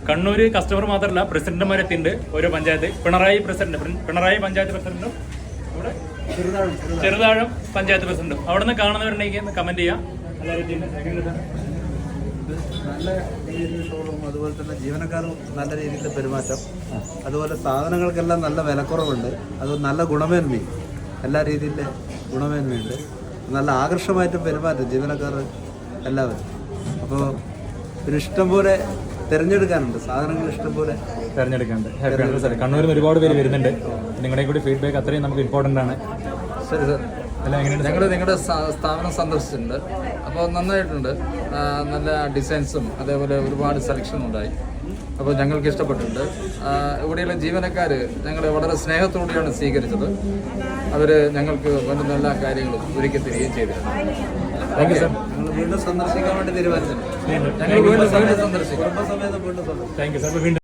Kannur customer മാത്രമല്ല പ്രസിഡന്റുമാരെത്തിണ്ട് ഓരോ പഞ്ചായത്ത്. പിണറായി പഞ്ചായത്ത് പ്രസിഡന്റും ഇവിടെ ചെറുതാഴം പഞ്ചായത്ത് പ്രസിഡന്റും അവിടെ നിന്ന് കാണുന്നവരുണ്ടെങ്കിൽ കമന്റ് ചെയ്യാം. നല്ല രീതിയിൽ ഷോറൂം, അതുപോലെ തന്നെ ജീവനക്കാരും നല്ല രീതിയിൽ പെരുമാറ്റം, അതുപോലെ സാധനങ്ങൾക്കെല്ലാം നല്ല വിലക്കുറവുണ്ട്, അത് നല്ല ഗുണമേന്മയും എല്ലാ രീതിയിലെ ഗുണമേന്മയുണ്ട്. നല്ല ആകർഷമായിട്ട് പെരുമാറ്റം ജീവനക്കാർ എല്ലാവരും. അപ്പോൾ ഒരു ഇഷ്ടംപോലെ തിരഞ്ഞെടുക്കാനുണ്ട്, സാധനങ്ങൾ ഇഷ്ടംപോലെ തിരഞ്ഞെടുക്കാനുണ്ട്. ഹാപ്പിയാണ് സാർ. കണ്ണൂരിൽ ഒരുപാട് പേര് വരുന്നുണ്ട്. നിങ്ങളുടെ കൂടി ഫീഡ്ബാക്ക് അത്രയും നമുക്ക് ഇമ്പോർട്ടൻ്റ് ആണ്. ശരി സാർ. അല്ല, എങ്ങനെയാണ് നിങ്ങളുടെ സ്ഥാപനം സന്ദർശിച്ചിട്ടുണ്ട്. അപ്പോൾ നന്നായിട്ടുണ്ട്. നല്ല ഡിസൈൻസും അതേപോലെ ഒരുപാട് സെലക്ഷൻ ഉണ്ടായി. അപ്പോൾ ഞങ്ങൾക്ക് ഇഷ്ടപ്പെട്ടിട്ടുണ്ട്. ഇവിടെയുള്ള ജീവനക്കാർ ഞങ്ങളെ വളരെ സ്നേഹത്തോടെയാണ് സ്വീകരിച്ചത്. അവർ ഞങ്ങൾക്ക് വേണ്ടുന്ന എല്ലാ കാര്യങ്ങളും ഒരുക്കി തരികയും ചെയ്തിട്ടുണ്ട്. Thank you sir. ഞങ്ങൾ വീണ്ടും സന്ദർശിക്കാൻ വേണ്ടി തീരുമാനിച്ചിട്ടുണ്ട്. ഞങ്ങൾ വീണ്ടും സന്ദർശിക്കും. കുടുംബസമേതം വീണ്ടും സന്ദർശിക്കും. Thank you sir. വീണ്ടും